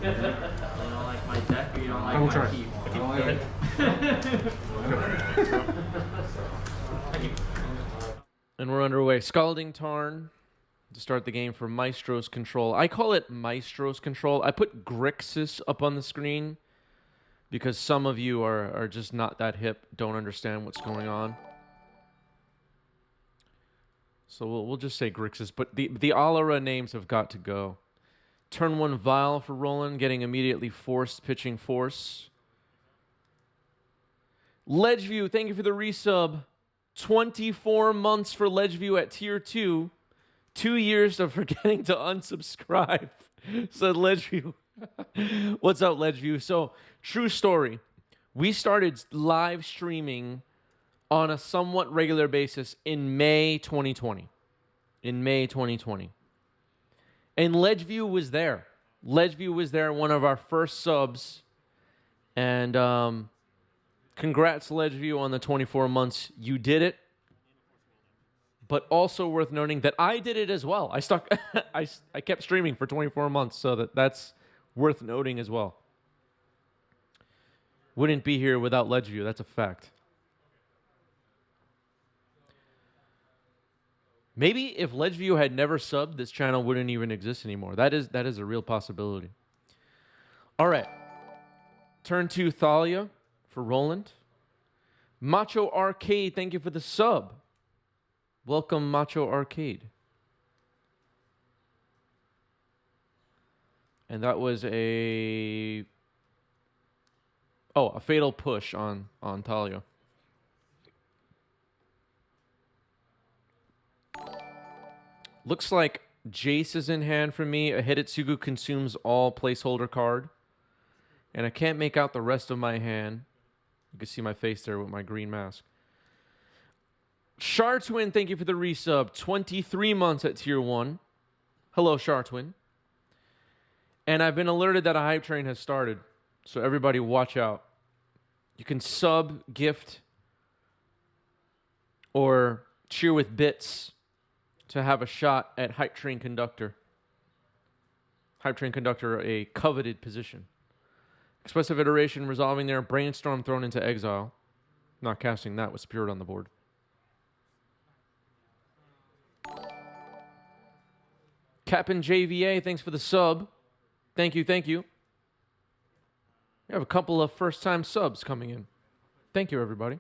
You don't like my deck, or you don't like I will my try. keep? I don't like it. Thank you. And we're underway. Scalding Tarn to start the game for Maestro's Control. I call it Maestro's Control. I put Grixis up on the screen because some of you are just not that hip, don't understand what's going on. So we'll just say Grixis, but the Alara names have got to go. Turn 1 Vile for Roland, getting immediately forced, pitching Force. Ledgeview, thank you for the resub. 24 months for Ledgeview at tier 2. 2 years of forgetting to unsubscribe, said Ledgeview. What's up, Ledgeview? So, true story. We started live streaming on a somewhat regular basis in May 2020. In May 2020. And Ledgeview was there. Ledgeview was there, one of our first subs. And congrats, Ledgeview, on the 24 months. You did it. But also worth noting that I did it as well. I kept streaming for 24 months, so that's worth noting as well. Wouldn't be here without Ledgeview. That's a fact. Maybe if Ledgeview had never subbed, this channel wouldn't even exist anymore. That is a real possibility. All right. Turn 2 Thalia for Roland. Macho Arcade, thank you for the sub. Welcome, Macho Arcade. And that was a fatal push on Thalia. Looks like Jace is in hand for me. A Hidetsugu consumes all placeholder card. And I can't make out the rest of my hand. You can see my face there with my green mask. Chartwin, thank you for the resub. 23 months at tier 1. Hello, Chartwin. And I've been alerted that a hype train has started. So everybody watch out. You can sub, gift, or cheer with bits to have a shot at Hype Train Conductor. Hype Train Conductor, a coveted position. Expressive Iteration, resolving there. Brainstorm thrown into exile. Not casting that with Spirit on the board. Captain JVA, thanks for the sub. Thank you, thank you. We have a couple of first-time subs coming in. Thank you, everybody.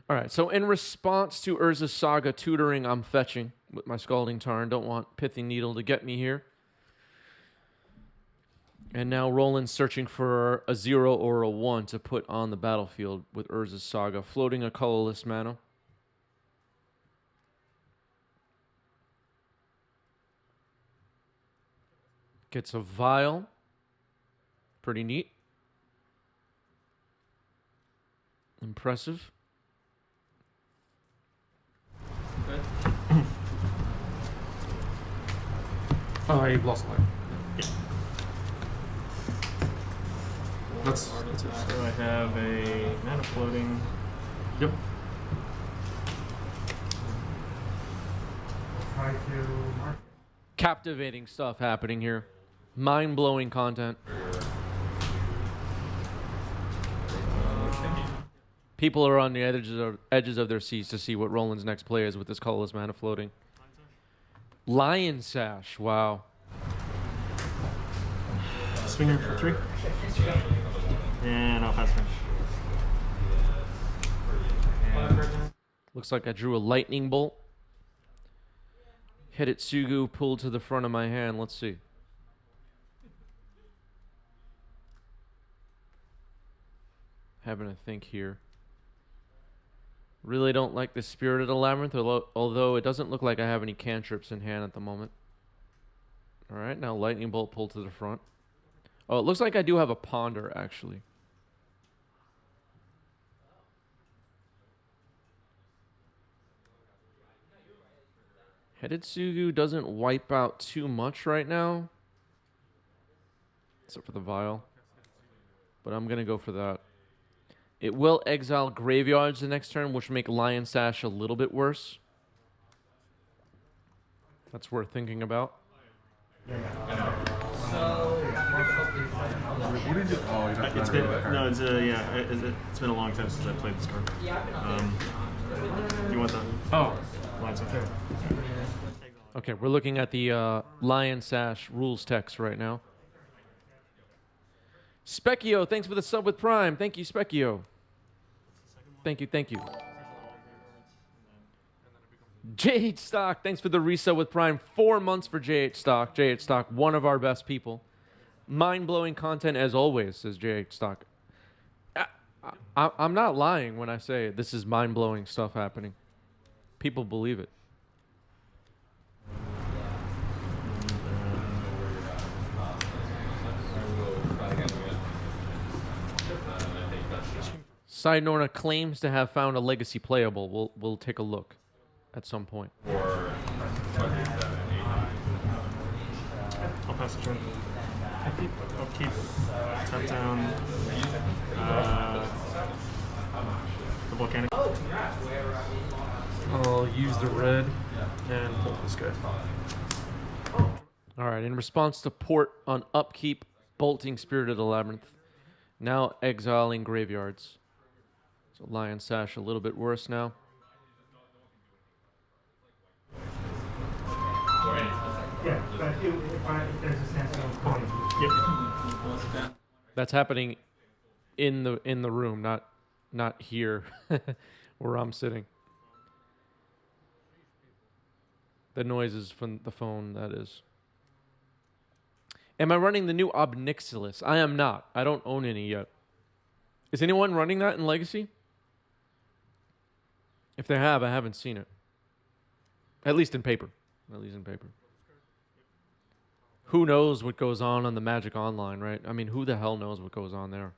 All right, so in response to Urza's Saga tutoring, I'm fetching with my Scalding Tarn. Don't want Pithy Needle to get me here. And now Roland's searching for a 0 or a 1 to put on the battlefield with Urza's Saga, floating a colorless mana. Gets a Vial. Pretty neat. Impressive. I lost life. Yeah. That's So I have a mana floating. Yep. Try to mark. Captivating stuff happening here. Mind-blowing content. People are on the edges of their seats to see what Roland's next play is with this colorless mana floating. Lion Sash, wow. Swinger for 3. And I'll pass turn. Looks like I drew a lightning bolt. Hidetsugu pulled to the front of my hand. Let's see. Having a think here. Really don't like the Spirited Labyrinth, although it doesn't look like I have any cantrips in hand at the moment. All right, now Lightning Bolt pulled to the front. Oh, it looks like I do have a Ponder, actually. Hidetsugu doesn't wipe out too much right now. Except for the Vial. But I'm going to go for that. It will exile Graveyards the next turn, which make Lion Sash a little bit worse. That's worth thinking about. So do you do? Oh, you don't It's been no, it's yeah, it's been a long time since I played this card. Do you want the Oh. lines up there? Okay, we're looking at the Lion Sash rules text right now. Specchio, thanks for the sub with Prime. Thank you, Specchio. Thank you, thank you. JH Stock, thanks for the resub with Prime. 4 months for JH Stock. JH Stock, one of our best people. Mind-blowing content as always, says JH Stock. I'm not lying when I say this is mind-blowing stuff happening. People believe it. Side Norna claims to have found a legacy playable. We'll take a look at some point. I'll pass the turn. Upkeep, tap down, the volcanic. I'll use the red and pull this guy. All right, in response to port on upkeep, bolting Spirit of the Labyrinth, now exiling graveyards. So Lion Sash a little bit worse now. Yeah, but if there's a sense of Yep. That's happening in the room, not here where I'm sitting. The noise is from the phone, that is. Am I running the new Obnixilis? I am not. I don't own any yet. Is anyone running that in Legacy? If they have, I haven't seen it. At least in paper. At least in paper. Who knows what goes on the Magic Online, right? I mean, who the hell knows what goes on there?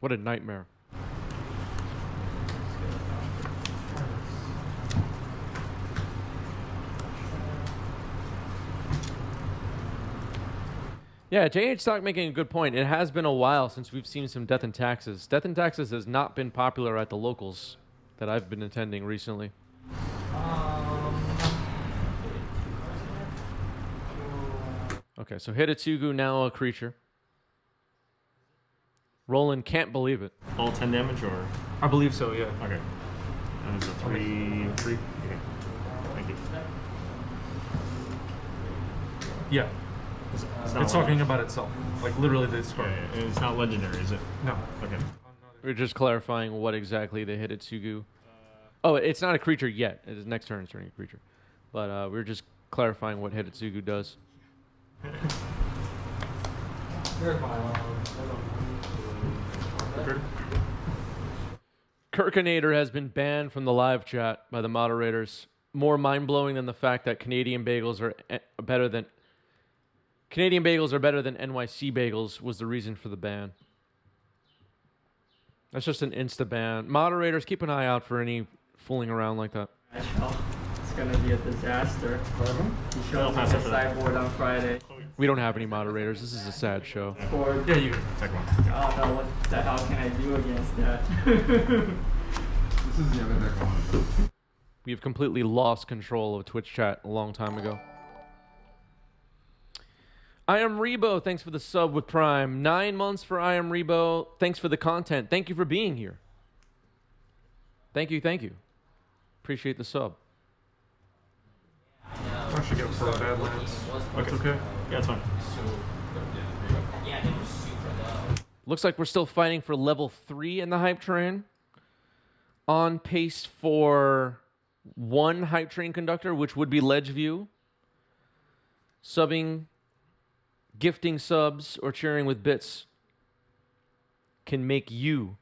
What a nightmare. Yeah, JH Stock making a good point. It has been a while since we've seen some Death and Taxes. Death and Taxes has not been popular at the locals that I've been attending recently. Okay, so Hidetsugu now a creature. Roland can't believe it. All 10 damage or? I believe so, yeah. Okay. And it's a 3. Okay. Thank you. Yeah. It's talking about itself. Like literally this card. And it's not legendary, is it? No. Okay. We're just clarifying what exactly the Hidetsugu... Oh, it's not a creature yet. It is next turn it's turning a creature. But we're just clarifying what Hidetsugu does. Kirkinator has been banned from the live chat by the moderators. More mind-blowing than the fact that Canadian bagels are better than NYC bagels was the reason for the ban. That's just an insta ban. Moderators, keep an eye out for any fooling around like that. It's gonna be a disaster. He shows pass me it a for that. sideboard on Friday. We don't have any moderators. This is a sad show. Or Yeah, you can. Take one. I don't know what the hell can I do against that. This is the other deck I want to do. We've completely lost control of Twitch chat a long time ago. I am Rebo. Thanks for the sub with Prime. 9 months for I am Rebo. Thanks for the content. Thank you for being here. Thank you, thank you. Appreciate the sub. I should go for Badlands. That's okay. Yeah, it's fine. Looks like we're still fighting for level 3 in the hype train. On pace for 1 hype train conductor, which would be Ledgeview. Subbing, gifting subs, or cheering with bits can make you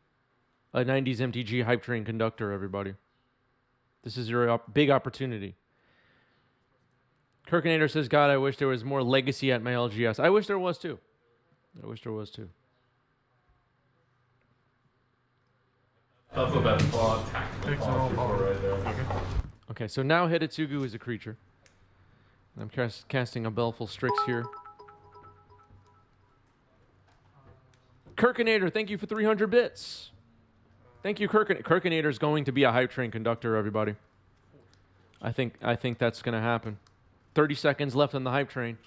a 90s MTG hype train conductor, everybody. This is your big opportunity. Kirkinator says, God, I wish there was more legacy at my LGS. I wish there was too. I wish there was too. That's the best spot. Tactical right there. Okay, so now Hidetsugu is a creature. I'm casting a Baleful Strix here. Kirkinator, thank you for 300 bits. Thank you, Kirkinator is going to be a hype train conductor, everybody. I think that's going to happen. 30 seconds left on the hype train.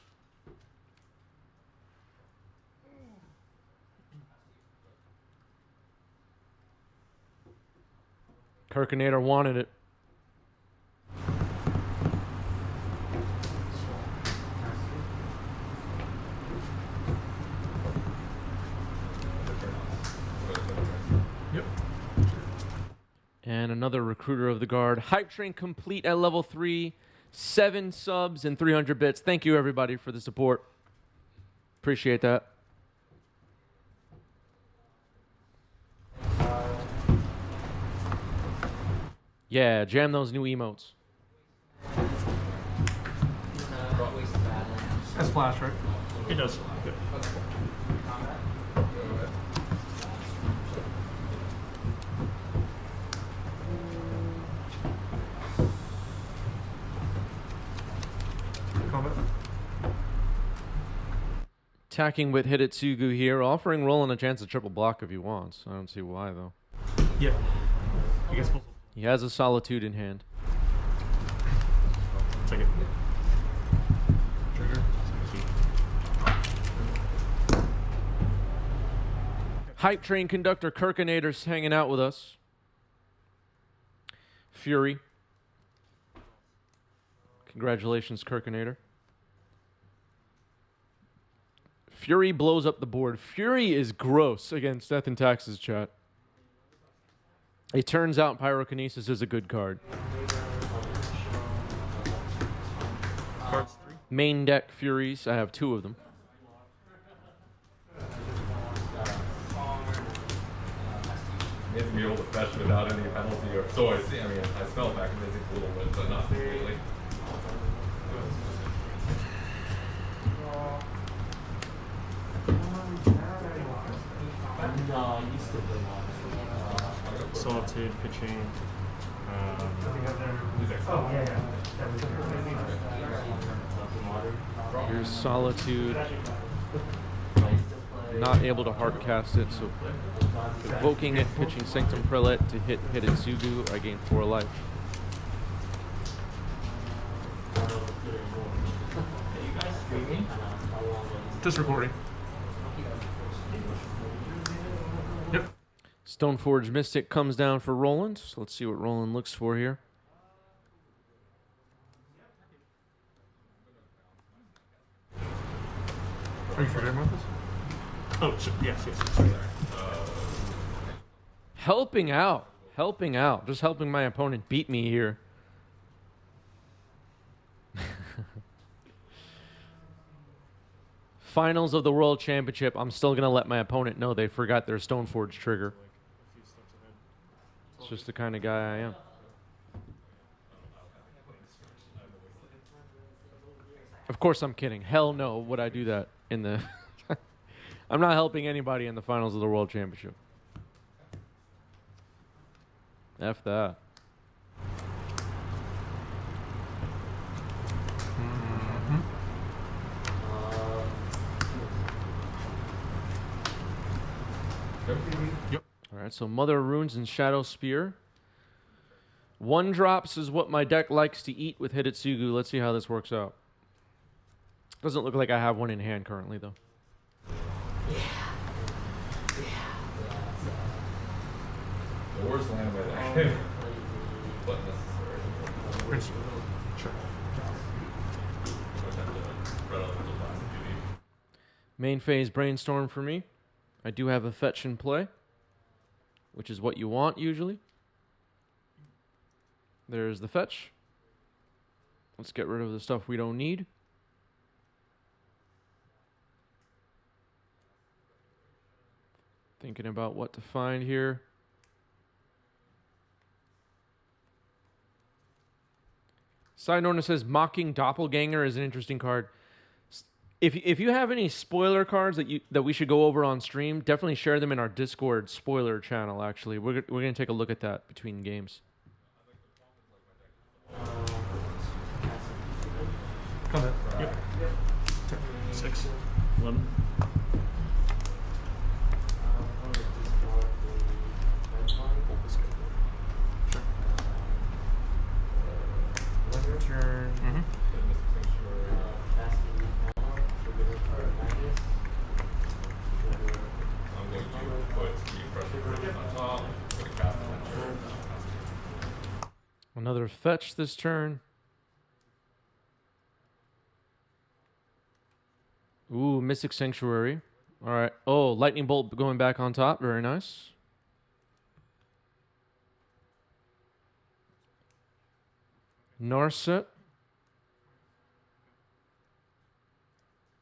Kirkinator wanted it. Yep. And another Recruiter of the Guard. Hype Train complete at level 3. 7 subs and 300 bits. Thank you, everybody, for the support. Appreciate that. Yeah, jam those new emotes. That's flash, right? It does. Good. Combat. Attacking with Hidetsugu here, offering Roland a chance to triple block if he wants. I don't see why, though. Yeah. I guess we'll He has a Solitude in hand. Take it. Trigger. Hype Train Conductor Kirkinator's hanging out with us. Fury. Congratulations, Kirkinator. Fury blows up the board. Fury is gross against Death and Taxes, chat. It turns out Pyrokinesis is a good card. cards 3. Main deck Furies. I have 2 of them. You have to be able to fetch without any penalty or so I see. I mean, I spell back amazing a little bit, but not completely. Solitude, pitching. Oh, yeah. Here's Solitude. Not able to hard cast it, so evoking it, pitching Sanctum Prelate to hit Hidetsugu. I gain 4 life. Just recording. Yep. Stoneforge Mystic comes down for Roland. So let's see what Roland looks for here. Are you forgetting about this? Oh, yes. Sorry. Helping out. Helping out. Just helping my opponent beat me here. Finals of the World Championship. I'm still going to let my opponent know they forgot their Stoneforge trigger. It's just the kind of guy I am. Of course I'm kidding. Hell no would I do that in the... I'm not helping anybody in the finals of the World Championship. F that. Yep. All right, so Mother Runes and Shadow Spear. 1 drops is what my deck likes to eat with Hidetsugu. Let's see how this works out. Doesn't look like I have one in hand currently, though. The worst land by that. But necessary. Rinse. Sure. Main phase Brainstorm for me. I do have a fetch in play, which is what you want usually. There's the fetch. Let's get rid of the stuff we don't need. Thinking about what to find here. Side note says Mocking Doppelganger is an interesting card. If you have any spoiler cards that we should go over on stream, definitely share them in our Discord spoiler channel. Actually, we're gonna take a look at that between games. Come in. Yep. 6. 11. Turn. Mm-hmm. I'm going to put the pressure on top, put a cast center. Another fetch this turn. Ooh, Mystic Sanctuary. All right. Oh, Lightning Bolt going back on top. Very nice. Narset.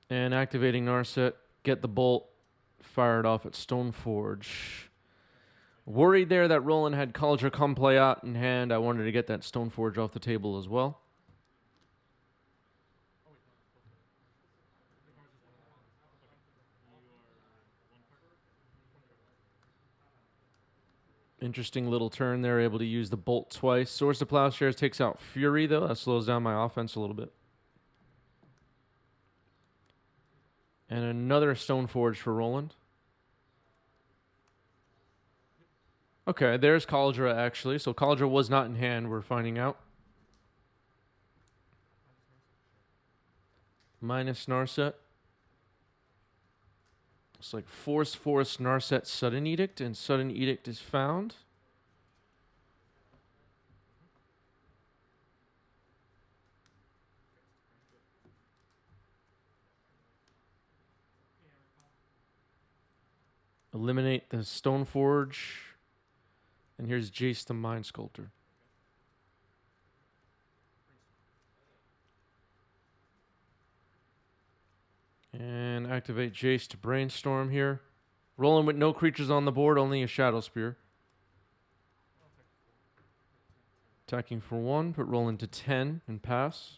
And activating Narset. Get the bolt fired off at Stoneforge. Worried there that Roland had Kaldra come play out in hand. I wanted to get that Stoneforge off the table as well. Interesting little turn there, able to use the bolt twice. Swords to Plowshares takes out Fury, though. That slows down my offense a little bit. And another Stoneforge for Roland. Okay, there's Kaldra, actually. So Kaldra was not in hand, we're finding out. Minus Narset. It's like Force, Narset, Sudden Edict, and Sudden Edict is found. Eliminate the Stoneforge. And here's Jace the Mind Sculptor. And activate Jace to Brainstorm here. Rolling with no creatures on the board, only a Shadow Spear. Attacking for 1, put Roland to 10 and pass.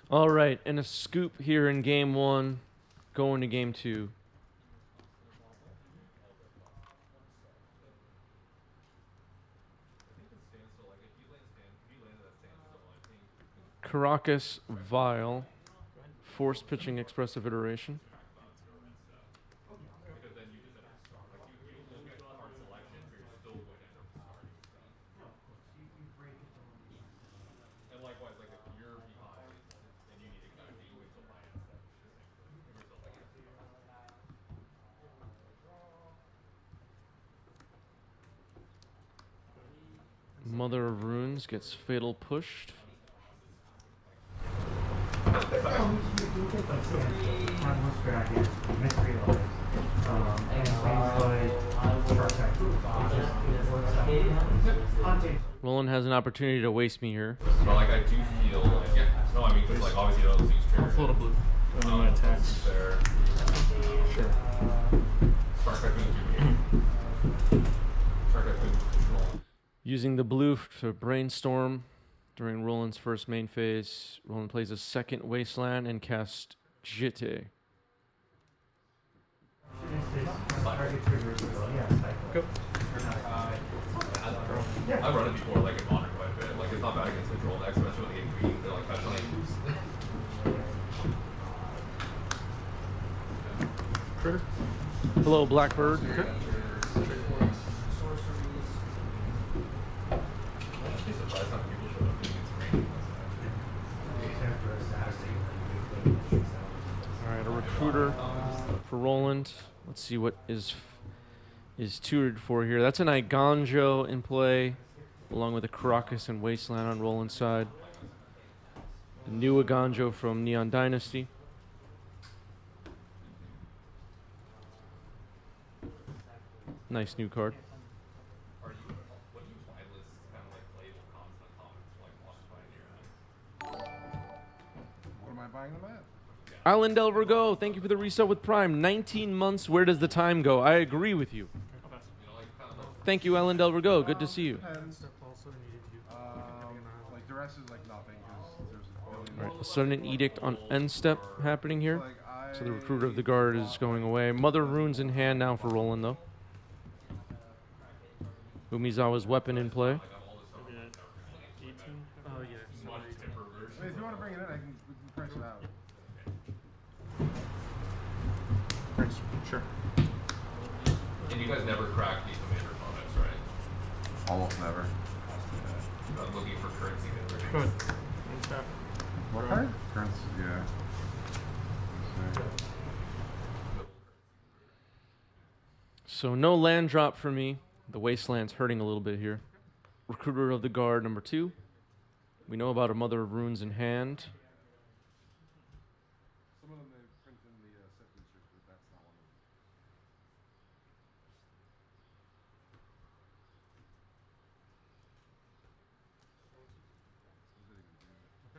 All right, and a scoop here in game 1, going to game 2. Caracas Vile, Force Pitching Expressive Iteration. Mother of Runes gets Fatal pushed. Roland has an opportunity to waste me here. But like I do feel like no, I mean because like obviously you don't these triggers. Float a blue. My attacks. There. Sure. Spark Typhoon. Spark Typhoon control. Using the blue to Brainstorm during Roland's first main phase. Roland plays a second Wasteland and casts Jitte. Go. I've run it before, like in Modern quite a bit. Like it's not bad against control decks, especially when they get green. They're like fetch lands. Trigger. Hello, Blackbird. Okay. I'd be surprised how many people showed up doing it's green. All right, a Recruiter for Roland. Let's see what is tutored for here. That's an Iganjo in play, along with a Caracas and Wasteland on Roland's side. The new Iganjo from Neon Dynasty. Nice new card. What do you mindless kind of like label constant comments like watch by in your hand? What am I buying them at? Alan Del Vergo, thank you for the resub with Prime. 19 months, where does the time go? I agree with you. Thank you, Alan Del Vergo. Good to see you. Like the rest is like nothing because there's a billion. All right, a sudden edict on end step happening here. Like So the Recruiter of the Guard is going away. Mother of Runes in hand now for Roland, though. Umizawa's weapon in play. 18? Oh, yeah. I mean, if you want to bring it in, we can price it out. Sure. you guys never crack the commander comics, right? Almost never. I'm looking for currency conversions. Good. What card? Currency, yeah. Let's see. So no land drop for me. The Wasteland's hurting a little bit here. Recruiter of the Guard number 2. We know about a Mother of Runes in hand. Some of them they print in the set features, but that's not one of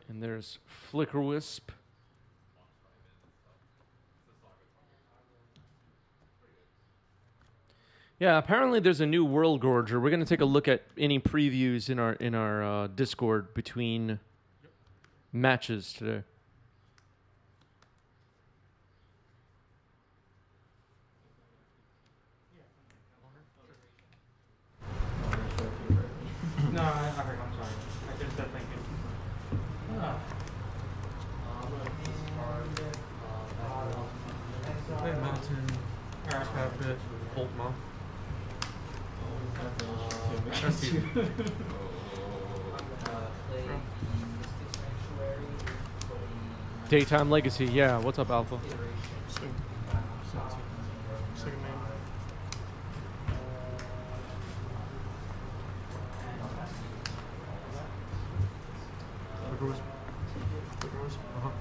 them. And there's Flicker Wisp. Yeah, apparently there's a new World Gorger. We're going to take a look at any previews in our Discord between matches today. No, I heard. I'm sorry. I just said thank you. Red Mountain, Carpet, Bolt Monk. That's easy. Daytime Legacy, yeah. What's up, Alpha? Second name. Uh-huh.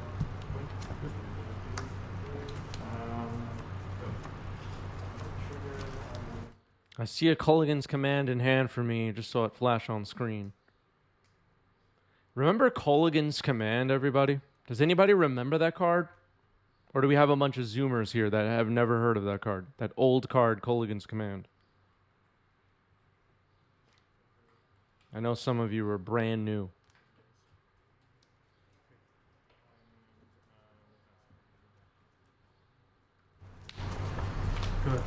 I see a Culligan's Command in hand for me. Just saw it flash on screen. Remember Culligan's Command, everybody? Does anybody remember that card? Or do we have a bunch of Zoomers here that have never heard of that card? That old card, Culligan's Command. I know some of you are brand new. Good.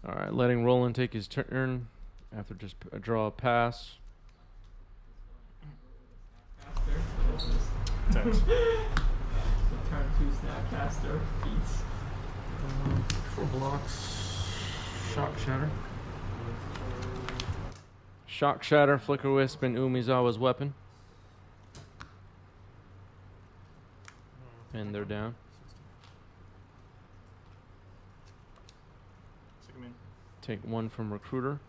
All right, letting Roland take his turn after just draw a pass. Thanks. Turn 2 Snapcaster beats. 4 blocks. Shock Shatter. Shock Shatter, Flicker Wisp, and Umizawa's weapon. And they're down. Second main. Take 1 from Recruiter.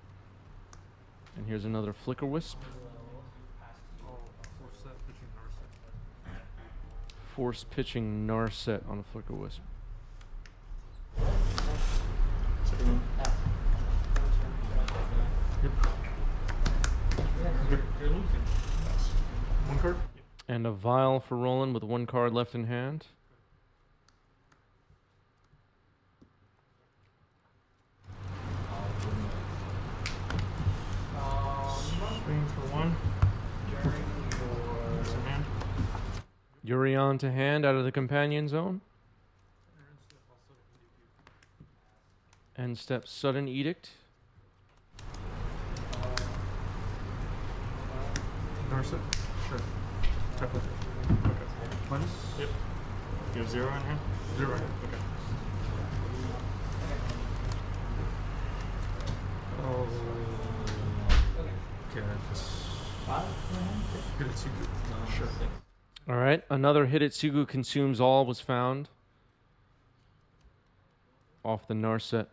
And here's another Flicker Wisp. Force pitching Narset on a Flicker Wisp. Second main. Yep. You're losing. 1 card? And a Vial for Roland with 1 card left in hand. Swing for 1. That's in hand. Yurion to hand out of the companion zone. End step Sudden Edict. Narset? Sure. Tap with it. Okay. Minus? Yep. You have 0 in hand? 0 in hand. Okay. Oh. Okay. Hidetsugu. Sure. All right, another Hidetsugu consumes all was found off the Narset.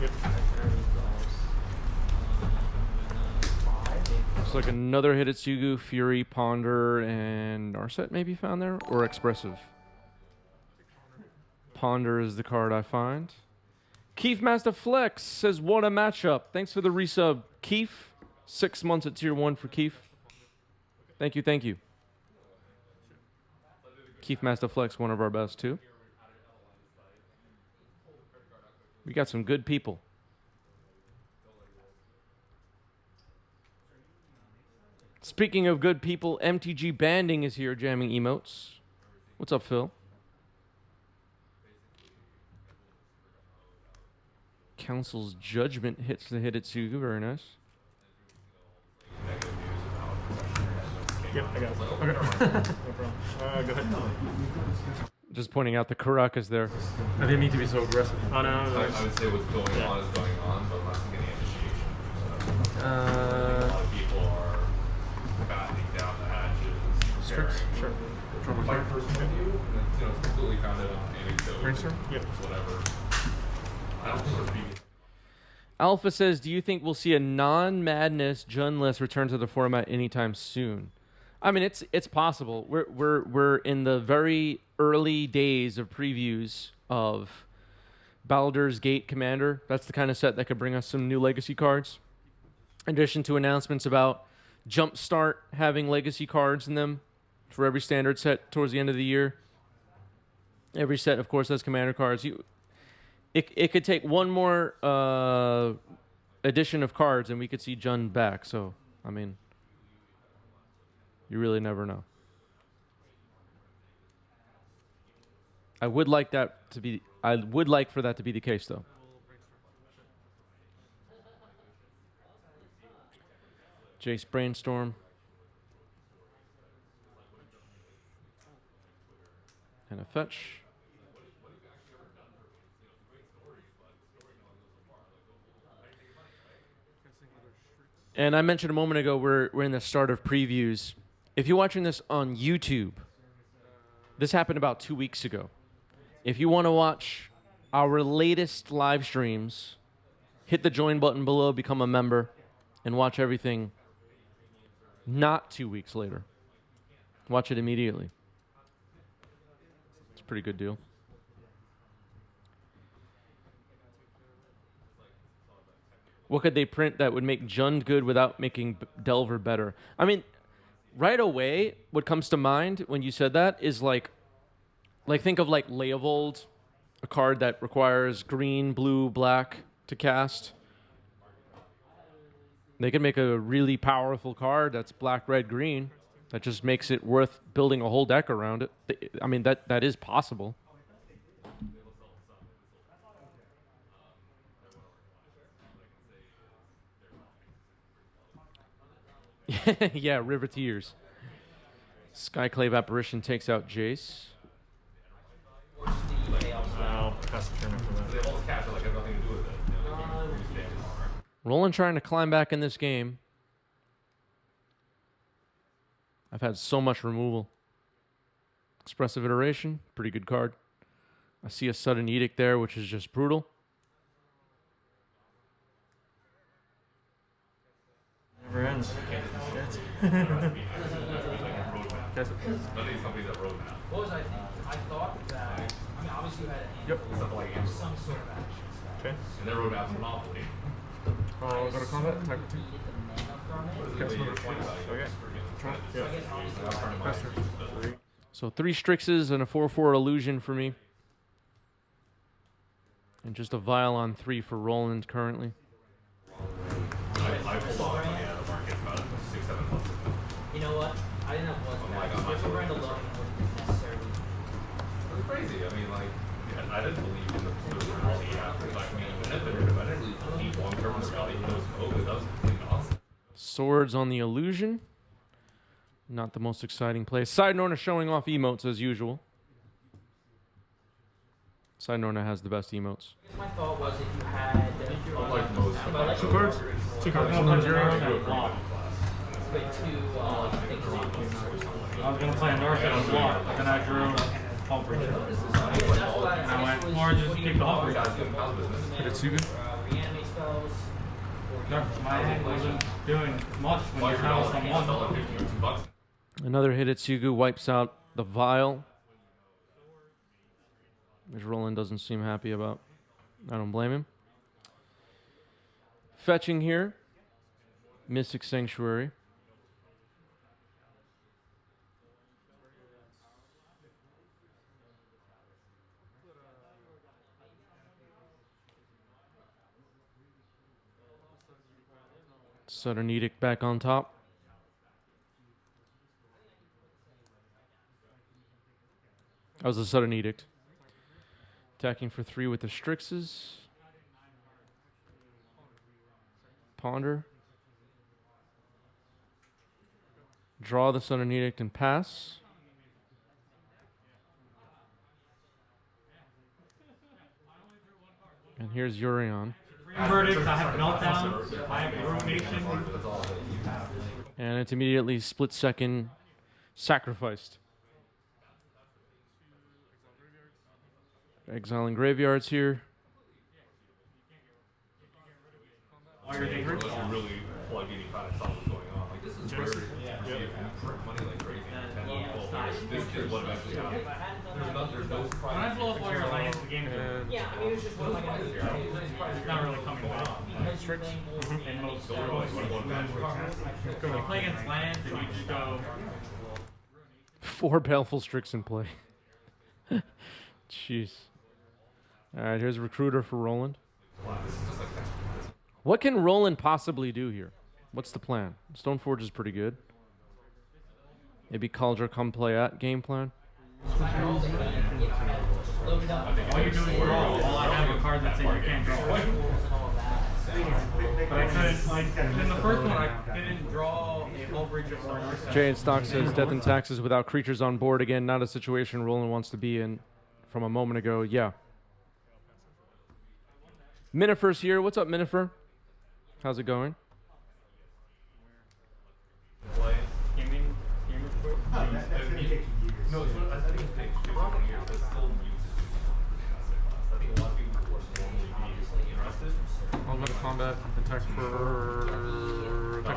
Yep. Looks like another Hidetsugu, Fury, Ponder, and Narset maybe found there, or Expressive. Ponder is the card I find. Keith Master Flex says, what a matchup. Thanks for the resub, Keith. 6 months at tier 1 for Keith. Thank you, thank you. Keith Master Flex, one of our best too. We got some good people. Speaking of good people, MTG Banding is here jamming emotes. What's up, Phil? Council's Judgment hits the Hidetsugu. Very nice. Yep, I got it. Okay. No problem. Go ahead. Just pointing out the Karakas there. I didn't mean to be so aggressive. Oh, no. I would say what's going on is going on, but I'm not seeing any initiation. A lot of people are battening down the hatches. Sure. My personal view, and it's completely founded on anecdote. Brainstorm? Yep. Whatever. I don't think we're speaking. Alpha says, do you think we'll see a non-madness Junless return to the format anytime soon? I mean, it's possible. We're in the very early days of previews of Baldur's Gate Commander. That's the kind of set that could bring us some new legacy cards. In addition to announcements about Jumpstart having legacy cards in them for every standard set towards the end of the year. Every set, of course, has commander cards. It could take one more edition of cards and we could see Jund back. So, I mean, you really never know. I would like for that to be the case, though. Jace Brainstorm. And a fetch. And I mentioned a moment ago we're in the start of previews. If you're watching this on YouTube, this happened about 2 weeks ago. If you want to watch our latest live streams, hit the join button below, become a member, and watch everything not 2 weeks later. Watch it immediately. It's a pretty good deal. What could they print that would make Jund good without making Delver better? I mean, right away, what comes to mind when you said that is like think of like Leovold, a card that requires green, blue, black to cast. They could make a really powerful card that's black, red, green. That just makes it worth building a whole deck around it. I mean, that is possible. Yeah, River Tears. Skyclave Apparition takes out Jace. I'll pass the turn after that. They almost catch it like have nothing to do with it. Roland trying to climb back in this game. I've had so much removal. Expressive Iteration, pretty good card. I see a Sudden Edict there, which is just brutal. Never ends. What was I thinking? I thought that, I mean, obviously you had Yep. some sort of action. Okay. And their roadmap's Monopoly. I'll go to combat. Attack with 2. What is it? Okay. Yeah. Pass turn. So 3 Strixes and a 4/4 Illusion for me. And just a Vial on 3 for Roland currently. I pulled all the money out of the market about 6-7 months ago. You know what? I didn't have one back. I'm not If sure I brand what alone wouldn't necessarily. It was crazy. I mean, like, I didn't believe in the reality after the fact. I mean, I didn't really believe long-term in the reality post-COVID. That was completely nonsense. Swords on the Illusion. Not the most exciting play. Side Norna showing off emotes as usual. Side Norna has the best emotes. I guess my thought was if you had Like most of my 2 cards. 2 cards. I No, 0. put 2 things on. I was gonna play a Norset on block, but then I drew Humphrey. And I went, or just keep the Humphrey. Hidetsugu. Reanimate spells. No, my hand wasn't doing much when your house on one. Another Hidetsugu wipes out the Vial, which Roland doesn't seem happy about. I don't blame him. Fetching here. Mystic Sanctuary. Sudden Edict back on top. That was a sudden edict. Attacking for 3 with the Strixes. Ponder. Draw the sudden edict and pass. And here's Urion. Verdict, I have meltdown, I have ruination. And it's immediately split second sacrificed. Exiling graveyards here. All your Really fingers. plug in and kind of saw what's going on. Like, this is very money like crazy. This is what eventually happened. There's no surprise. When I blow up all your lands, the game is over. Yeah, I mean, it's just what am I gonna do? It's not really coming back. In most you play against lands and you just go. 4 Baleful Strix in play. Jeez. All right, here's a Recruiter for Roland. What can Roland possibly do here? What's the plan? Stoneforge is pretty good. Maybe Cauldron come play at game plan. All you're doing is draw. All I have a card that says you can't draw. But I couldn't, like, in the first one, I didn't draw a whole bridge of stars. Jay and Stock says Death and Taxes without creatures on board. Again, not a situation Roland wants to be in from a moment ago. Yeah. Minifer's here. What's up, Minifer? How's it going? Gaming quick. No, I think it takes 15 years. That's still uses I think a lot of people would normally be interested. I'll go to combat. Attack for 3. The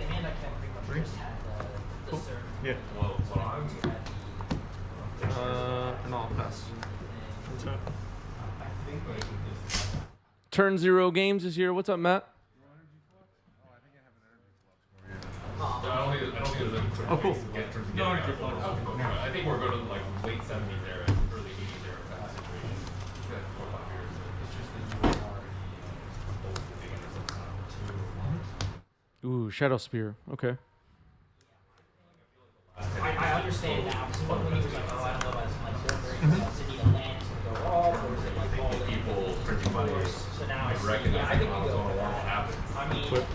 hand I can't pretty much just had the cert. Yeah. Well, And I'll pass. That's it. Turn 0 Games is here. What's up, Matt? I don't think there's any Oh, cool. No energy flux. I think we're going to like late 70s era, early 80s era kind of situation. It's been 4 or 5 years. It's just that you are both the Ooh, Shadow Spear. Okay. I understand now, because when he was like, oh, I don't know about this, like, does it need a land to go off, or is it like all the people printing money. So now I see, Recognize yeah, I think we what's go going for on that. happens. I mean, Flip.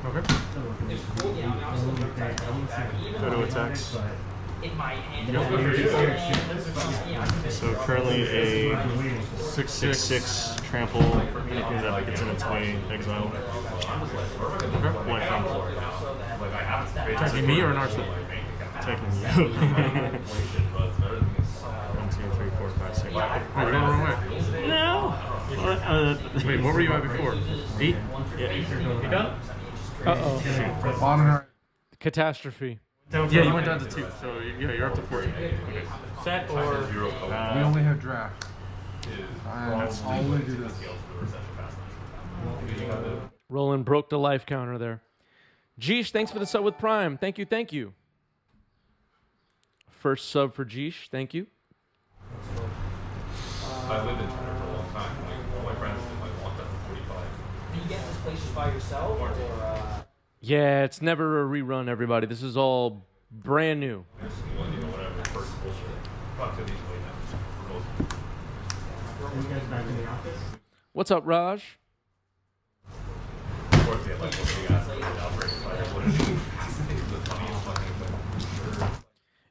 Okay. it's cool, yeah, I mean, obviously, we're trying to come back, but even Go to though attacks. in my hand, Yep. yeah, I can So currently a 6/6 trample that gets in its way, exile. Life round. Like I have to Attacking me or Narset? Attacking you. 1, 2, 3, 4, 5, 6. Oh, you're going the wrong way. No. Wait, what were you at before? 8? Yeah. You done? Uh-oh. Bottom right. Catastrophe. Yeah, you went down to 2, so yeah, you're up to 14. Okay. Set or We only have draft. I'll only do this. Roland broke the life counter there. Jeesh, thanks for the sub with Prime. Thank you, thank you. First sub for Jeesh, thank you. I lived in China for a long time. Like, all my friends like walked up to 45. do you get this place just by yourself, or, Yeah, it's never a rerun, everybody. This is all brand new. Just, whatever, first bullshit. Fuck to these way now. Are you guys back in the office? What's up, Raj? Of course, they have like one big ass outbreak fire. What is it? It's the funniest fucking thing. Sure.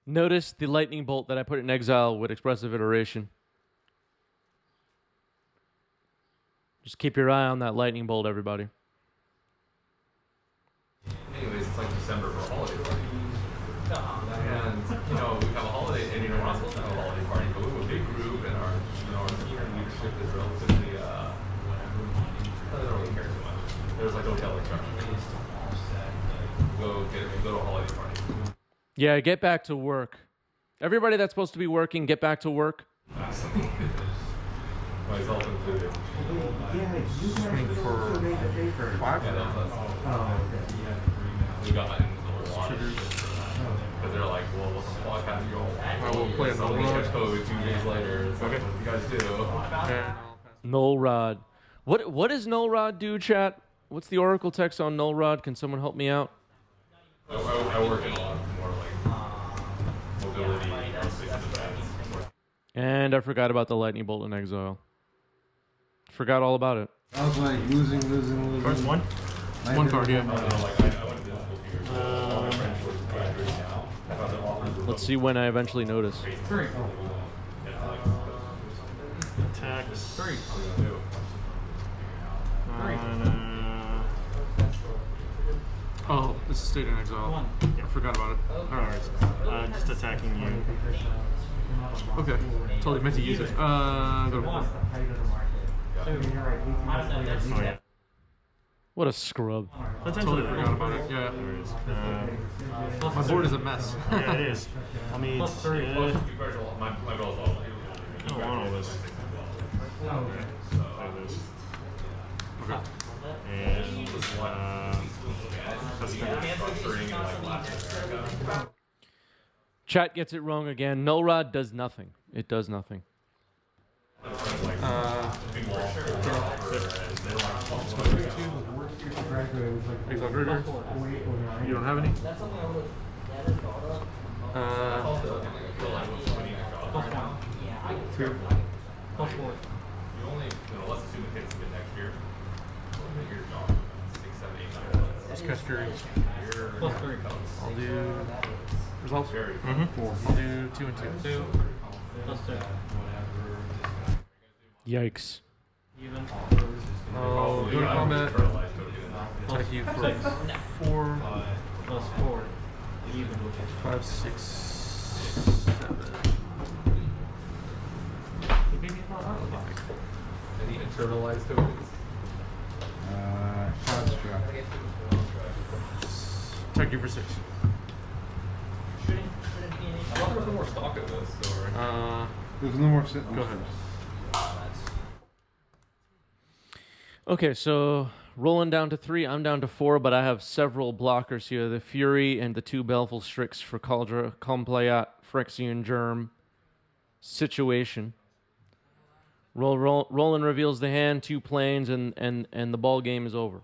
Notice the lightning bolt that I put in exile with expressive iteration. Just keep your eye on that lightning bolt, everybody. Anyways, it's like December for a holiday party. And, we have a holiday, and we're not supposed to have a holiday party, but we have a big group, and our senior leadership is relatively, they don't really care too much. There's like hotel instructions. Go to a holiday party. Yeah, get back to work. Everybody that's supposed to be working, get back to work. Myself included. Yeah, you guys For also made the paper. 5? Yeah, that's us. Oh, okay. We got in the water. Because they're like, well, what the fuck have you all? I will play a So we Null catch Rod. code 2 days later. It's like, Okay. what do you guys do? And Null Rod. What does Null Rod do, chat? What's the Oracle text on Null Rod? Can someone help me out? I work in a lot more like mobility, aerospace and defense. And I forgot about the lightning bolt in exile. Forgot all about it. I was like losing. First one? One card, yeah. Let's see when I eventually notice. Attacks. Oh, this is State in Exile. Yeah. I forgot about it. Alright. Just attacking you. Okay. Totally meant to use it. Go to One. Oh, yeah. What a scrub. Totally forgot about it. Yeah. There it is. My board is a mess. Yeah, it is. I mean, Plus 30, I plus my bill's all. don't want all this. Okay. There it is. Okay. And, Chat gets it wrong again. Null Rod does nothing. It does nothing. Exile Trigger. You don't have any? Two. Plus 4. You only, let's assume it hits mid next year. Your dog, 6, 7, 8, 9. Let's cast Fury. Plus 3. I'll do results. mm-hmm. 4. I'll do 2 and 2. 2. Plus 2. Yikes. Even. I'll go to combat. Attack you for 4. Plus 4. Even. 5, 6, 7. Any internalized tokens? Attack you for 6. Shouldn't be an I thought there was no more stock of this, so right? There's no more sit. Go ahead. Okay, so rolling down to 3. I'm down to 4, but I have several blockers here. The Fury and the 2 Baleful Strix for Caldra, Complayat, Phyrexian Germ. Situation. Roland reveals the hand, 2 planes, and the ball game is over.